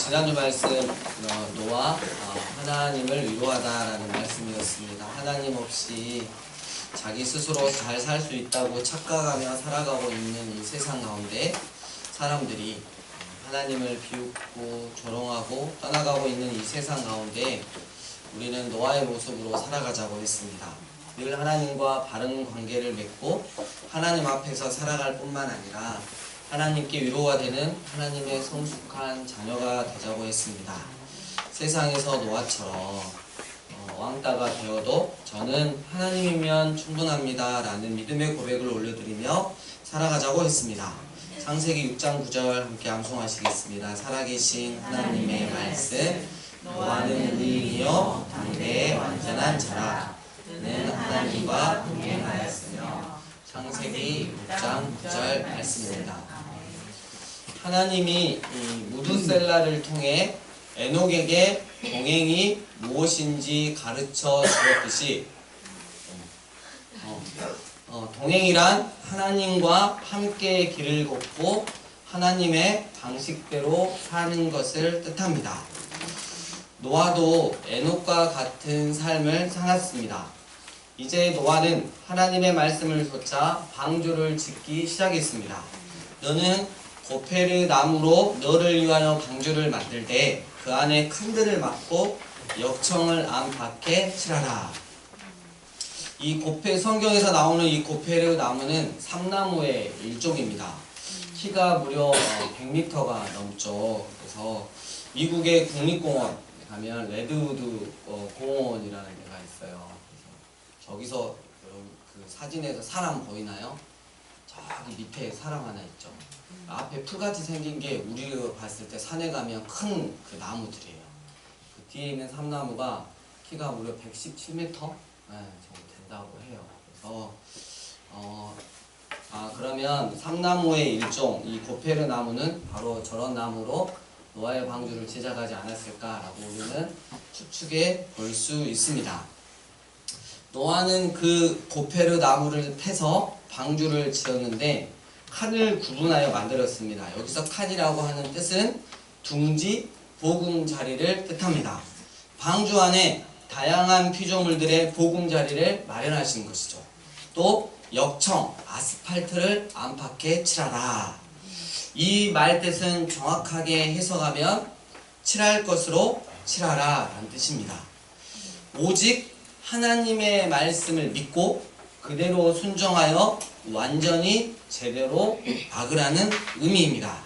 지난주 말씀 노아 하나님을 위로하다라는 말씀이었습니다. 하나님 없이 자기 스스로 잘 살 수 있다고 착각하며 살아가고 있는 이 세상 가운데 사람들이 하나님을 비웃고 조롱하고 떠나가고 있는 이 세상 가운데 우리는 노아의 모습으로 살아가자고 했습니다. 늘 하나님과 바른 관계를 맺고 하나님 앞에서 살아갈 뿐만 아니라 하나님께 위로가 되는 하나님의 성숙한 자녀가 되자고 했습니다. 세상에서 노아처럼 왕따가 되어도 저는 하나님이면 충분합니다 라는 믿음의 고백을 올려드리며 살아가자고 했습니다. 창세기 6장 9절 함께 암송하시겠습니다. 살아계신 하나님의 말씀, 노아는 의인이요 당대의 완전한 자라. 그는 하나님과 동행하였으며. 창세기 6장 9절 말씀입니다. 하나님이 무드셀라를 통해 에녹에게 동행이 무엇인지 가르쳐 주었듯이 동행이란 하나님과 함께 길을 걷고 하나님의 방식대로 사는 것을 뜻합니다. 노아도 에녹과 같은 삶을 살았습니다. 이제 노아는 하나님의 말씀을 좇아 방주를 짓기 시작했습니다. 너는 고페르 나무로 너를 위하여 방주를 만들 때 그 안에 큰들을 막고 역청을 안팎에 칠하라. 성경에서 나오는 이 고페르 나무는 삼나무의 일종입니다. 키가 무려 100m가 넘죠. 그래서 미국의 국립공원 가면 레드우드 공원이라는 데가 있어요. 그래서 저기서 여러분 그 사진에서 사람 보이나요? 저기 밑에 사람 하나 있죠. 앞에 풀같이 생긴 게 우리가 봤을 때 산에 가면 큰 그 나무들이에요. 그 뒤에 있는 삼나무가 키가 무려 117m 정도 된다고 해요. 그래서 그러면 삼나무의 일종 이 고페르 나무는 바로 저런 나무로 노아의 방주를 제작하지 않았을까라고 우리는 추측해 볼 수 있습니다. 노아는 그 고페르 나무를 패서 방주를 지었는데 칸을 구분하여 만들었습니다. 여기서 칸이라고 하는 뜻은 둥지, 보금자리를 뜻합니다. 방주 안에 다양한 피조물들의 보금자리를 마련하신 것이죠. 또 역청, 아스팔트를 안팎에 칠하라. 이 말 뜻은 정확하게 해석하면 칠할 것으로 칠하라 라는 뜻입니다. 오직 하나님의 말씀을 믿고 그대로 순종하여 완전히 제대로 막으라는 의미입니다.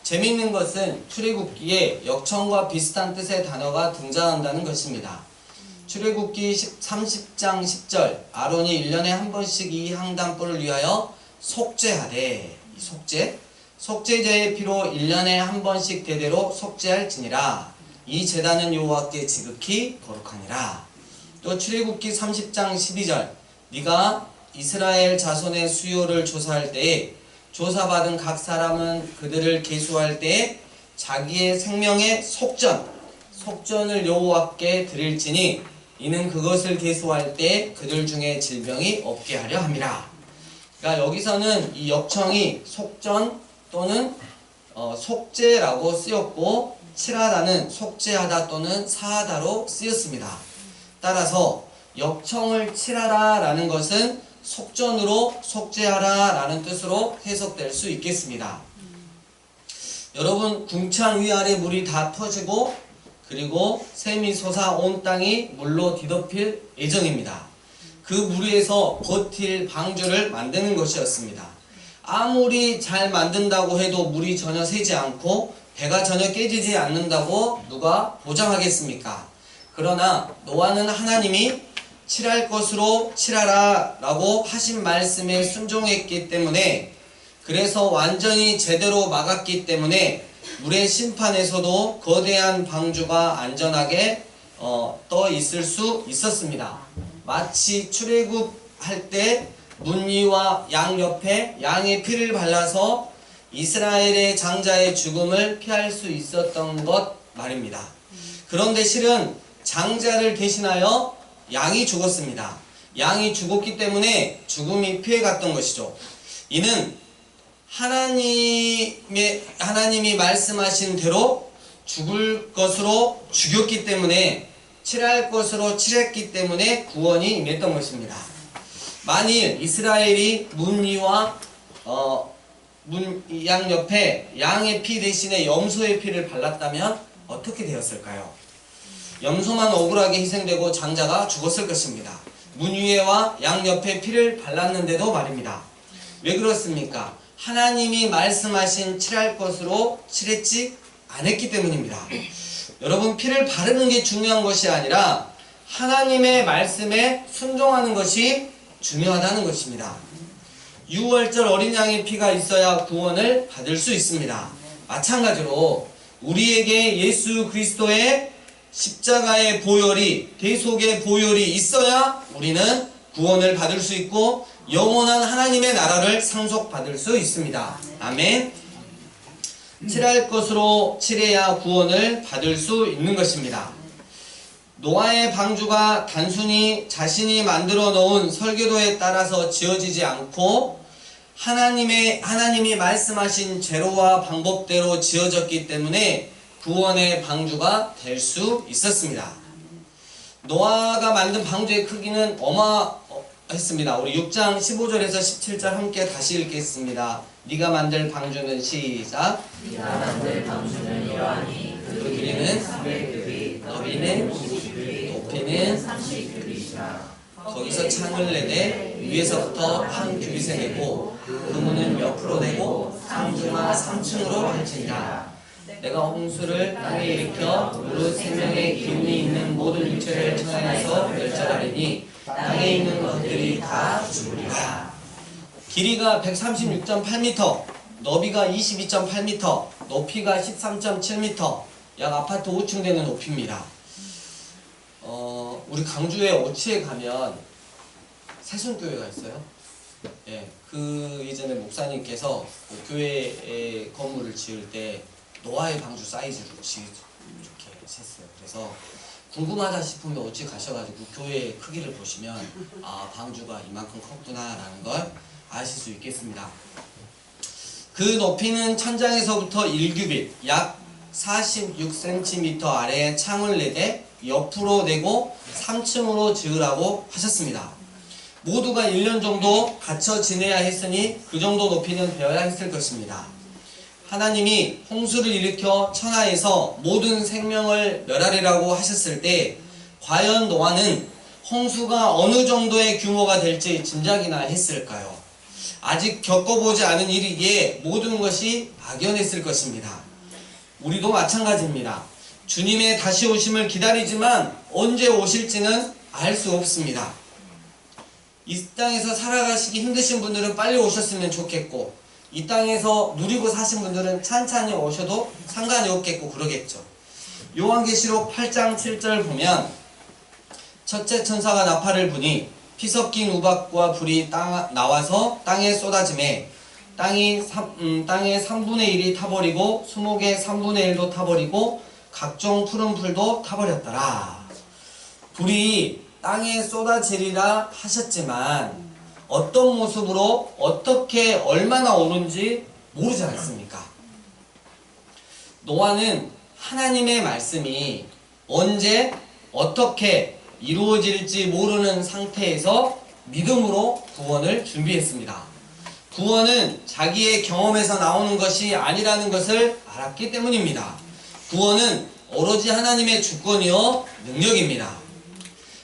재미있는 것은 출애굽기에 역청과 비슷한 뜻의 단어가 등장한다는 것입니다. 출애굽기 30장 10절 아론이 1년에 한 번씩 이 향단불을 위하여 속죄하되 이 속죄제의 피로 1년에 한 번씩 대대로 속죄할지니라. 이 제단은 여호와께 지극히 거룩하니라. 또 출애굽기 30장 12절 네가 이스라엘 자손의 수요를 조사할 때에 조사받은 각 사람은 그들을 계수할 때에 자기의 생명의 속전을 여호와께 드릴지니 이는 그것을 계수할 때 그들 중에 질병이 없게 하려 함이라. 그러니까 여기서는 이 역청이 속전 또는 속죄라고 쓰였고 칠하다는 속죄하다 또는 사하다로 쓰였습니다. 따라서 역청을 칠하라 라는 것은 속전으로 속죄하라 라는 뜻으로 해석될 수 있겠습니다. 여러분 궁창 위아래 물이 다 터지고 그리고 샘이 솟아 온 땅이 물로 뒤덮일 예정입니다. 그 물 위에서 버틸 방주를 만드는 것이었습니다. 아무리 잘 만든다고 해도 물이 전혀 새지 않고 배가 전혀 깨지지 않는다고 누가 보장하겠습니까? 그러나 노아는 하나님이 칠할 것으로 칠하라 라고 하신 말씀에 순종했기 때문에 그래서 완전히 제대로 막았기 때문에 물의 심판에서도 거대한 방주가 안전하게 떠 있을 수 있었습니다. 마치 출애굽할 때 문 위와 양 옆에 양의 피를 발라서 이스라엘의 장자의 죽음을 피할 수 있었던 것 말입니다. 그런데 실은 장자를 대신하여 양이 죽었습니다. 양이 죽었기 때문에 죽음이 피해갔던 것이죠. 이는 하나님이 말씀하신 대로 죽을 것으로 죽였기 때문에, 칠할 것으로 칠했기 때문에 구원이 임했던 것입니다. 만일 이스라엘이 문 위와 문 양 옆에 양의 피 대신에 염소의 피를 발랐다면 어떻게 되었을까요? 염소만 억울하게 희생되고 장자가 죽었을 것입니다. 문 위에와 양 옆에 피를 발랐는데도 말입니다. 왜 그렇습니까? 하나님이 말씀하신 칠할 것으로 칠했지 않았기 때문입니다. 여러분, 피를 바르는 게 중요한 것이 아니라 하나님의 말씀에 순종하는 것이 중요하다는 것입니다. 유월절 어린 양의 피가 있어야 구원을 받을 수 있습니다. 마찬가지로 우리에게 예수 그리스도의 십자가의 보혈이, 대속의 보혈이 있어야 우리는 구원을 받을 수 있고 영원한 하나님의 나라를 상속받을 수 있습니다. 아멘. 칠할 것으로 칠해야 구원을 받을 수 있는 것입니다. 노아의 방주가 단순히 자신이 만들어 놓은 설계도에 따라서 지어지지 않고 하나님이 말씀하신 재료와 방법대로 지어졌기 때문에 구원의 방주가 될 수 있었습니다. 노아가 만든 방주의 크기는 어마했습니다. 우리 6장 15절에서 17절 함께 다시 읽겠습니다. 네가 만들 방주는 시작. 네가 만들 방주는 이러하니 그 길이는 300규빗, 너비는 50규빗, 높이는 30규빗이라. 거기서 창을 내되 위에서부터 한 규빗에 내고 그 문은 옆으로 내고 상주마 3층으로 할지니라. 내가 홍수를 땅에 일으켜 무릇 생명의 기운이 있는 모든 육체를 천하에서 멸절하리니 땅에 있는 것들이 다 죽으리라. 길이가 136.8m, 너비가 22.8m, 높이가 13.7m, 약 아파트 5층 되는 높이입니다. 우리 강주의 오치에 가면 새순교회가 있어요. 예, 그 이전에 목사님께서 그 교회 건물을 지을 때 노아의 방주 사이즈로 이렇게 셌어요. 그래서 궁금하다 싶으면 오치 가셔가지고 교회 크기를 보시면 아, 방주가 이만큼 컸구나라는 걸 아실 수 있겠습니다. 그 높이는 천장에서부터 1규빗, 약 46cm 아래에 창을 내되 옆으로 내고 3층으로 지으라고 하셨습니다. 모두가 1년 정도 갇혀 지내야 했으니 그 정도 높이는 되어야 했을 것입니다. 하나님이 홍수를 일으켜 천하에서 모든 생명을 멸하리라고 하셨을 때 과연 노아는 홍수가 어느 정도의 규모가 될지 짐작이나 했을까요? 아직 겪어보지 않은 일이기에 모든 것이 막연했을 것입니다. 우리도 마찬가지입니다. 주님의 다시 오심을 기다리지만 언제 오실지는 알 수 없습니다. 이 땅에서 살아가시기 힘드신 분들은 빨리 오셨으면 좋겠고 이 땅에서 누리고 사신 분들은 찬찬히 오셔도 상관이 없겠고 그러겠죠. 요한계시록 8장 7절 보면 첫째 천사가 나팔을 부니 피 섞인 우박과 불이 나와서 땅에 쏟아지매 땅의 3분의 1이 타버리고 수목의 3분의 1도 타버리고 각종 푸른 풀도 타버렸더라. 불이 땅에 쏟아지리라 하셨지만 어떤 모습으로 어떻게 얼마나 오는지 모르지 않습니까? 노아는 하나님의 말씀이 언제 어떻게 이루어질지 모르는 상태에서 믿음으로 구원을 준비했습니다. 구원은 자기의 경험에서 나오는 것이 아니라는 것을 알았기 때문입니다. 구원은 오로지 하나님의 주권이요 능력입니다.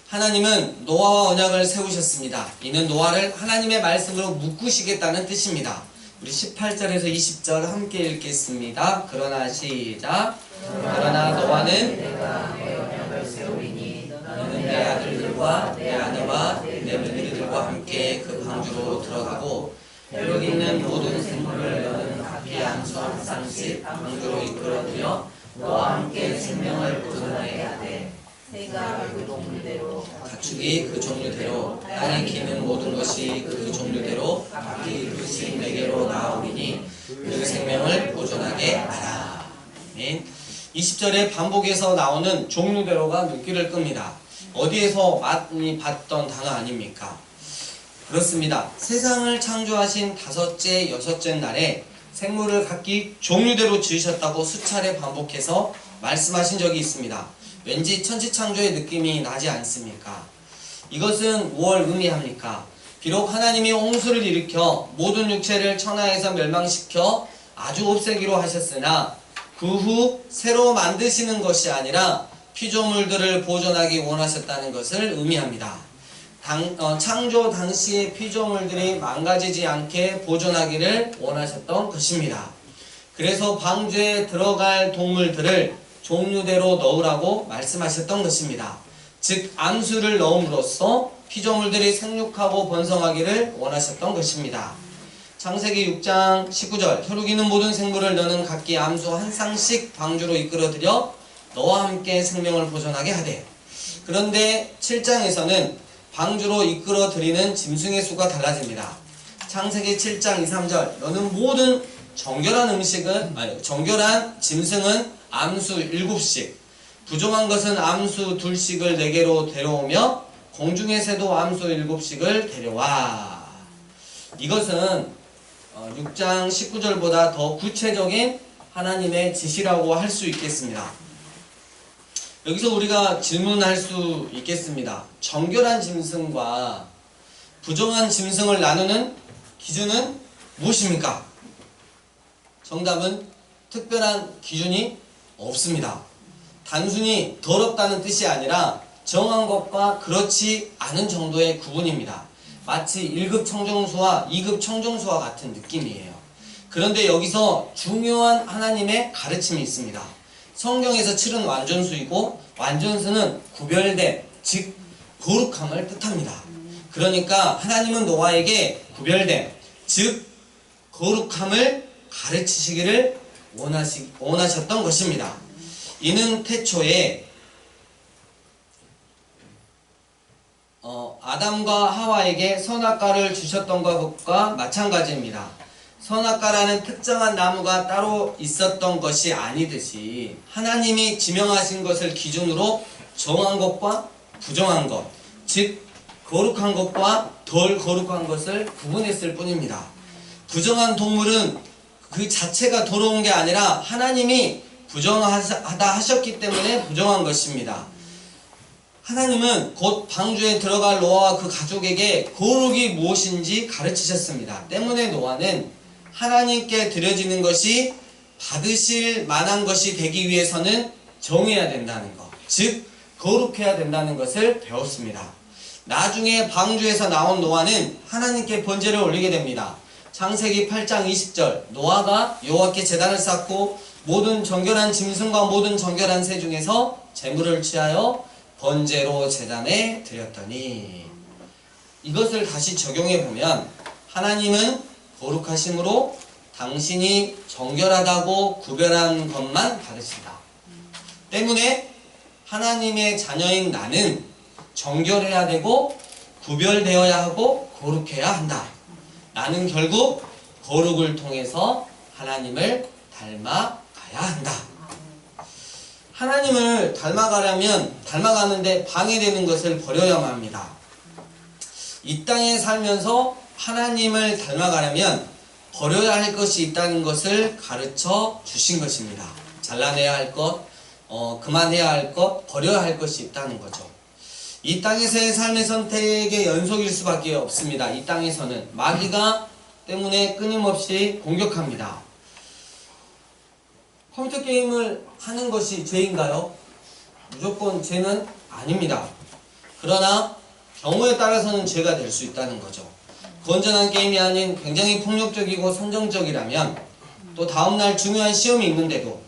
하나님은 노아와 언약을 세우셨습니다. 이는 노아를 하나님의 말씀으로 묶으시겠다는 뜻입니다. 우리 18절에서 20절 함께 읽겠습니다. 그러나 시작. 그러나 노아는 내가 내 언약을 세우리니 너는 내 아들들과 내 아내와 내 며느리들과 함께 그 방주로 들어가고 여기 있는 모든 생물을 너는 각기 양수 한 쌍씩 방주로 이끌어들여 너와 함께 생명을 보존하게 하되 새가 그 종류대로 가축이 그 종류대로 땅에 기는 모든 것이 그 종류대로 각기 그씩 내게로 나오리니 그 생명을 보존하게 하라. 아멘. 20절에 반복해서 나오는 종류대로가 눈길을 끕니다. 어디에서 많이 봤던 단어 아닙니까? 그렇습니다. 세상을 창조하신 다섯째, 여섯째 날에 생물을 각기 종류대로 지으셨다고 수차례 반복해서 말씀하신 적이 있습니다. 왠지 천지창조의 느낌이 나지 않습니까? 이것은 뭘 의미합니까? 비록 하나님이 홍수를 일으켜 모든 육체를 천하에서 멸망시켜 아주 없애기로 하셨으나 그 후 새로 만드시는 것이 아니라 피조물들을 보존하기 원하셨다는 것을 의미합니다. 창조 당시의 피조물들이 망가지지 않게 보존하기를 원하셨던 것입니다. 그래서 방주에 들어갈 동물들을 종류대로 넣으라고 말씀하셨던 것입니다. 즉 암수를 넣음으로써 피조물들이 생육하고 번성하기를 원하셨던 것입니다. 창세기 6장 19절 혈육이는 모든 생물을 너는 각기 암수 한 쌍씩 방주로 이끌어들여 너와 함께 생명을 보존하게 하되. 그런데 7장에서는 방주로 이끌어들이는 짐승의 수가 달라집니다. 창세기 7장 2, 3절 너는 모든 정결한 짐승은 암수 7씩 부정한 것은 암수 2씩을 내게로 데려오며 공중의 새도 암수 7씩을 데려와. 이것은 6장 19절보다 더 구체적인 하나님의 지시라고 할 수 있겠습니다. 여기서 우리가 질문할 수 있겠습니다. 정결한 짐승과 부정한 짐승을 나누는 기준은 무엇입니까? 정답은 특별한 기준이 없습니다. 단순히 더럽다는 뜻이 아니라 정한 것과 그렇지 않은 정도의 구분입니다. 마치 1급 청정수와 2급 청정수와 같은 느낌이에요. 그런데 여기서 중요한 하나님의 가르침이 있습니다. 성경에서 7은 완전수이고 완전수는 구별된, 즉 거룩함을 뜻합니다. 그러니까 하나님은 노아에게 구별된, 즉 거룩함을 가르치시기를 원하셨던 것입니다. 이는 태초에 아담과 하와에게 선악과를 주셨던 것과 마찬가지입니다. 선악과라는 특정한 나무가 따로 있었던 것이 아니듯이 하나님이 지명하신 것을 기준으로 정한 것과 부정한 것, 즉 거룩한 것과 덜 거룩한 것을 구분했을 뿐입니다. 부정한 동물은 그 자체가 더러운 게 아니라 하나님이 부정하다 하셨기 때문에 부정한 것입니다. 하나님은 곧 방주에 들어갈 노아와 그 가족에게 거룩이 무엇인지 가르치셨습니다. 때문에 노아는 하나님께 드려지는 것이 받으실 만한 것이 되기 위해서는 정해야 된다는 것, 즉 거룩해야 된다는 것을 배웠습니다. 나중에 방주에서 나온 노아는 하나님께 번제를 올리게 됩니다. 창세기 8장 20절 노아가 여호와께 제단을 쌓고 모든 정결한 짐승과 모든 정결한 새 중에서 제물을 취하여 번제로 제단에 드렸더니. 이것을 다시 적용해 보면 하나님은 거룩하심으로 당신이 정결하다고 구별한 것만 받으신다. 때문에 하나님의 자녀인 나는 정결해야 되고 구별되어야 하고 거룩해야 한다. 나는 결국 거룩을 통해서 하나님을 닮아가야 한다. 하나님을 닮아가는데 방해되는 것을 버려야만 합니다. 이 땅에 살면서 하나님을 닮아가려면 버려야 할 것이 있다는 것을 가르쳐 주신 것입니다. 잘라내야 할 것, 그만해야 할 것, 버려야 할 것이 있다는 거죠. 이 땅에서의 삶의 선택의 연속일 수밖에 없습니다. 이 땅에서는 마귀가 때문에 끊임없이 공격합니다. 컴퓨터 게임을 하는 것이 죄인가요? 무조건 죄는 아닙니다. 그러나 경우에 따라서는 죄가 될 수 있다는 거죠. 건전한 게임이 아닌 굉장히 폭력적이고 선정적이라면, 또 다음날 중요한 시험이 있는데도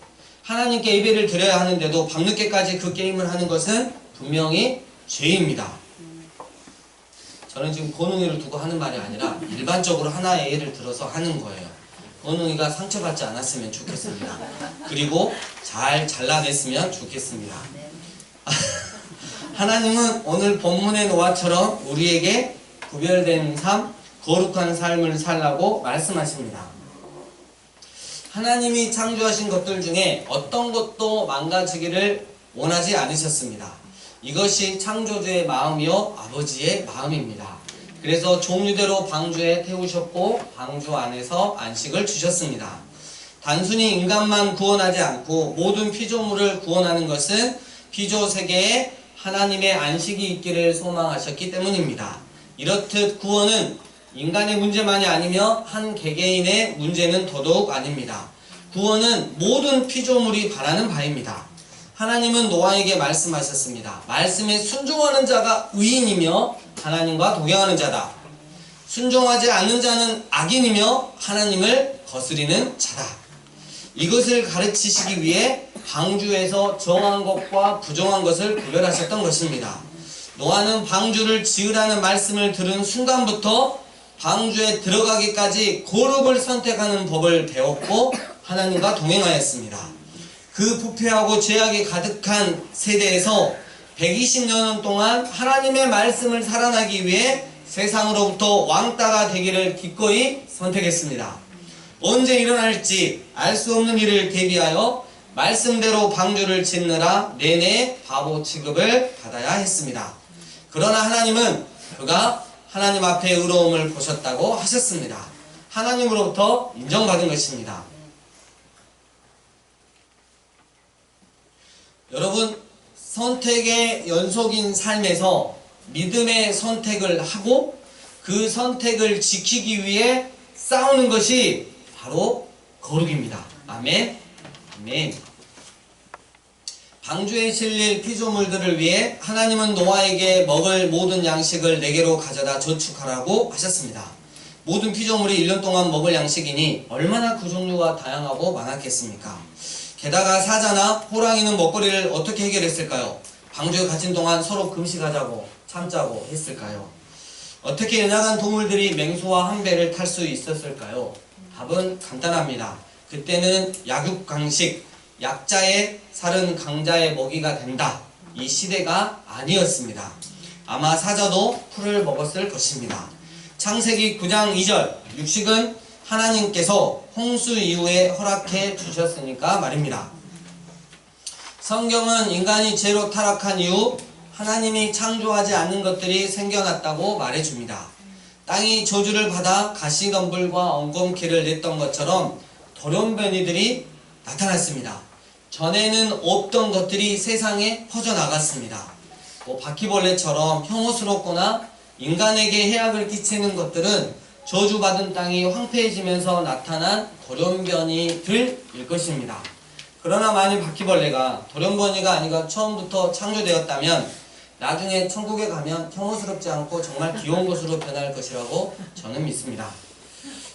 하나님께 예배를 드려야 하는데도 밤늦게까지 그 게임을 하는 것은 분명히 죄입니다. 저는 지금 권웅이를 두고 하는 말이 아니라 일반적으로 하나의 예를 들어서 하는 거예요. 권웅이가 상처받지 않았으면 좋겠습니다. 그리고 잘 잘라냈으면 좋겠습니다. 하나님은 오늘 본문의 노아처럼 우리에게 구별된 삶, 거룩한 삶을 살라고 말씀하십니다. 하나님이 창조하신 것들 중에 어떤 것도 망가지기를 원하지 않으셨습니다. 이것이 창조주의 마음이요 아버지의 마음입니다. 그래서 종류대로 방주에 태우셨고 방주 안에서 안식을 주셨습니다. 단순히 인간만 구원하지 않고 모든 피조물을 구원하는 것은 피조 세계에 하나님의 안식이 있기를 소망하셨기 때문입니다. 이렇듯 구원은 인간의 문제만이 아니며 한 개개인의 문제는 더더욱 아닙니다. 구원은 모든 피조물이 바라는 바입니다. 하나님은 노아에게 말씀하셨습니다. 말씀에 순종하는 자가 의인이며 하나님과 동행하는 자다. 순종하지 않는 자는 악인이며 하나님을 거스리는 자다. 이것을 가르치시기 위해 방주에서 정한 것과 부정한 것을 구별하셨던 것입니다. 노아는 방주를 지으라는 말씀을 들은 순간부터 방주에 들어가기까지 거룩을 선택하는 법을 배웠고 하나님과 동행하였습니다. 그 부패하고 죄악이 가득한 세대에서 120년 동안 하나님의 말씀을 살아나기 위해 세상으로부터 왕따가 되기를 기꺼이 선택했습니다. 언제 일어날지 알 수 없는 일을 대비하여 말씀대로 방주를 짓느라 내내 바보 취급을 받아야 했습니다. 그러나 하나님은 그가 하나님 앞에 의로움을 보셨다고 하셨습니다. 하나님으로부터 인정받은 것입니다. 여러분, 선택의 연속인 삶에서 믿음의 선택을 하고 그 선택을 지키기 위해 싸우는 것이 바로 거룩입니다. 아멘. 아멘. 방주에 실릴 피조물들을 위해 하나님은 노아에게 먹을 모든 양식을 내게로 가져다 저축하라고 하셨습니다. 모든 피조물이 1년 동안 먹을 양식이니 얼마나 그 종류가 다양하고 많았겠습니까? 게다가 사자나 호랑이는 먹거리를 어떻게 해결했을까요? 방주에 갇힌 동안 서로 금식하자고 참자고 했을까요? 어떻게 연약한 동물들이 맹수와 한배를 탈 수 있었을까요? 답은 간단합니다. 그때는 약육강식, 약자의 살은 강자의 먹이가 된다. 이 시대가 아니었습니다. 아마 사자도 풀을 먹었을 것입니다. 창세기 9장 2절, 육식은 하나님께서 홍수 이후에 허락해 주셨으니까 말입니다. 성경은 인간이 죄로 타락한 이후 하나님이 창조하지 않는 것들이 생겨났다고 말해줍니다. 땅이 저주를 받아 가시덤불과 엉겅퀴를 냈던 것처럼 돌연변이들이 나타났습니다. 전에는 없던 것들이 세상에 퍼져나갔습니다. 바퀴벌레처럼 혐오스럽거나 인간에게 해악을 끼치는 것들은 저주받은 땅이 황폐해지면서 나타난 돌연변이들일 것입니다. 그러나 만일 바퀴벌레가 돌연변이가 아니라 처음부터 창조되었다면 나중에 천국에 가면 혐오스럽지 않고 정말 귀여운 것으로 변할 것이라고 저는 믿습니다.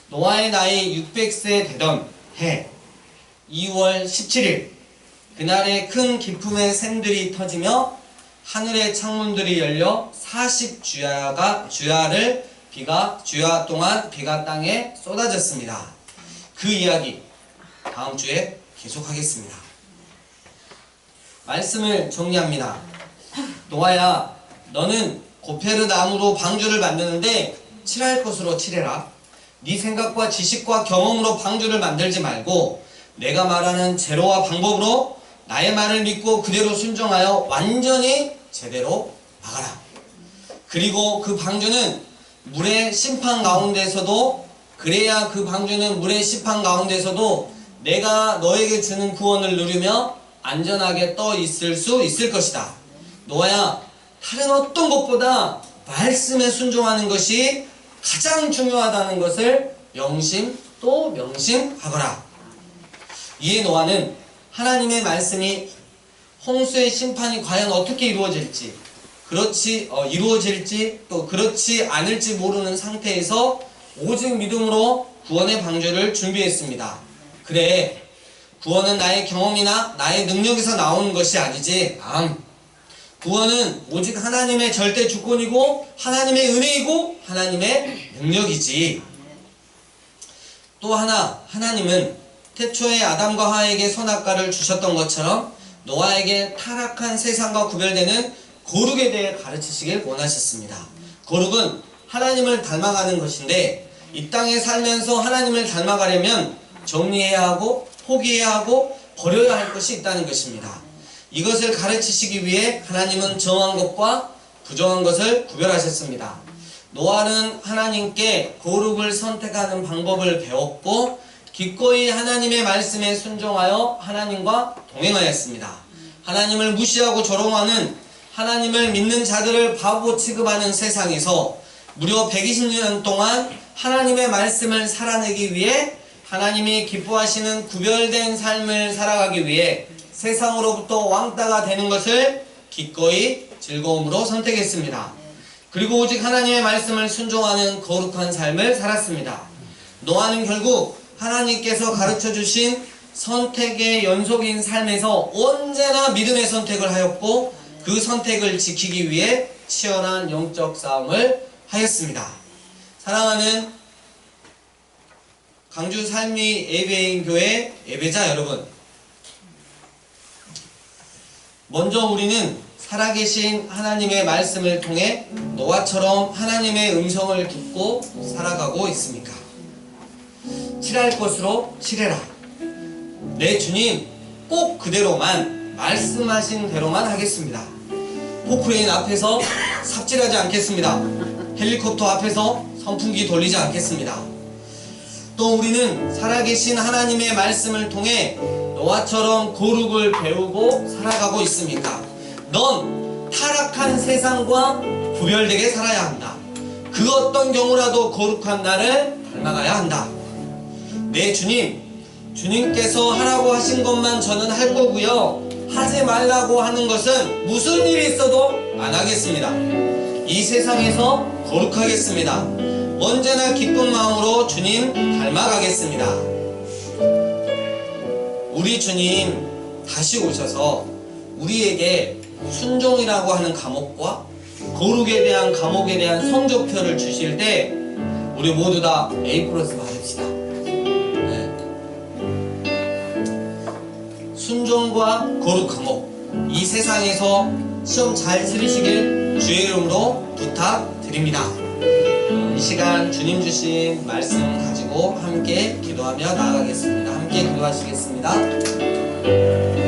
노아의 나이 600세 되던 해 2월 17일 그날에 큰 기품의 샘들이 터지며 하늘의 창문들이 열려 40주야 동안 비가 땅에 쏟아졌습니다. 그 이야기 다음 주에 계속하겠습니다. 말씀을 정리합니다. 노아야, 너는 고페르 나무로 방주를 만드는데 칠할 것으로 칠해라. 네 생각과 지식과 경험으로 방주를 만들지 말고 내가 말하는 재료와 방법으로 나의 말을 믿고 그대로 순종하여 완전히 제대로 막아라. 그리고 그 방주는 물의 심판 가운데서도 그래야 그 방주는 물의 심판 가운데서도 내가 너에게 주는 구원을 누리며 안전하게 떠 있을 수 있을 것이다. 노아야, 다른 어떤 것보다 말씀에 순종하는 것이 가장 중요하다는 것을 명심 또 명심하거라. 이에 노아는 하나님의 말씀이 홍수의 심판이 과연 어떻게 이루어질지 또 그렇지 않을지 모르는 상태에서 오직 믿음으로 구원의 방주를 준비했습니다. 그래, 구원은 나의 경험이나 나의 능력에서 나오는 것이 아니지. 구원은 오직 하나님의 절대 주권이고 하나님의 은혜이고 하나님의 능력이지. 또 하나, 하나님은 태초에 아담과 하와에게 선악과를 주셨던 것처럼 노아에게 타락한 세상과 구별되는 거룩에 대해 가르치시길 원하셨습니다. 거룩은 하나님을 닮아가는 것인데 이 땅에 살면서 하나님을 닮아가려면 정리해야 하고 포기해야 하고 버려야 할 것이 있다는 것입니다. 이것을 가르치시기 위해 하나님은 정한 것과 부정한 것을 구별하셨습니다. 노아는 하나님께 거룩을 선택하는 방법을 배웠고 기꺼이 하나님의 말씀에 순종하여 하나님과 동행하였습니다. 하나님을 무시하고 조롱하는 하나님을 믿는 자들을 바보 취급하는 세상에서 무려 120년 동안 하나님의 말씀을 살아내기 위해 하나님이 기뻐하시는 구별된 삶을 살아가기 위해 세상으로부터 왕따가 되는 것을 기꺼이 즐거움으로 선택했습니다. 그리고 오직 하나님의 말씀을 순종하는 거룩한 삶을 살았습니다. 노아는 결국 하나님께서 가르쳐 주신 선택의 연속인 삶에서 언제나 믿음의 선택을 하였고 그 선택을 지키기 위해 치열한 영적 싸움을 하였습니다. 사랑하는 강주 삶이 예배인 교회 예배자 여러분, 먼저 우리는 살아계신 하나님의 말씀을 통해 노아처럼 하나님의 음성을 듣고 살아가고 있습니까? 칠할 것으로 칠해라. 내 주님 꼭 그대로만 말씀하신 대로만 하겠습니다. 포크레인 앞에서 삽질하지 않겠습니다. 헬리콥터 앞에서 선풍기 돌리지 않겠습니다. 또 우리는 살아계신 하나님의 말씀을 통해 노아처럼 거룩을 배우고 살아가고 있습니까? 넌 타락한 세상과 구별되게 살아야 한다. 그 어떤 경우라도 거룩한 나를 닮아가야 한다. 내 주님께서 하라고 하신 것만 저는 할 거고요. 하지 말라고 하는 것은 무슨 일이 있어도 안 하겠습니다. 이 세상에서 거룩하겠습니다. 언제나 기쁜 마음으로 주님 닮아가겠습니다. 우리 주님 다시 오셔서 우리에게 순종이라고 하는 과목과 거룩에 대한 과목에 대한 성적표를 주실 때 우리 모두 다 A+ 받읍시다. 네. 순종과 거룩 과목, 이 세상에서 시험 잘 치르시길 주의 이름으로 부탁드립니다. 이 시간 주님 주신 말씀 가지고 함께 기도하며 나아가겠습니다. 함께 기도하시겠습니다.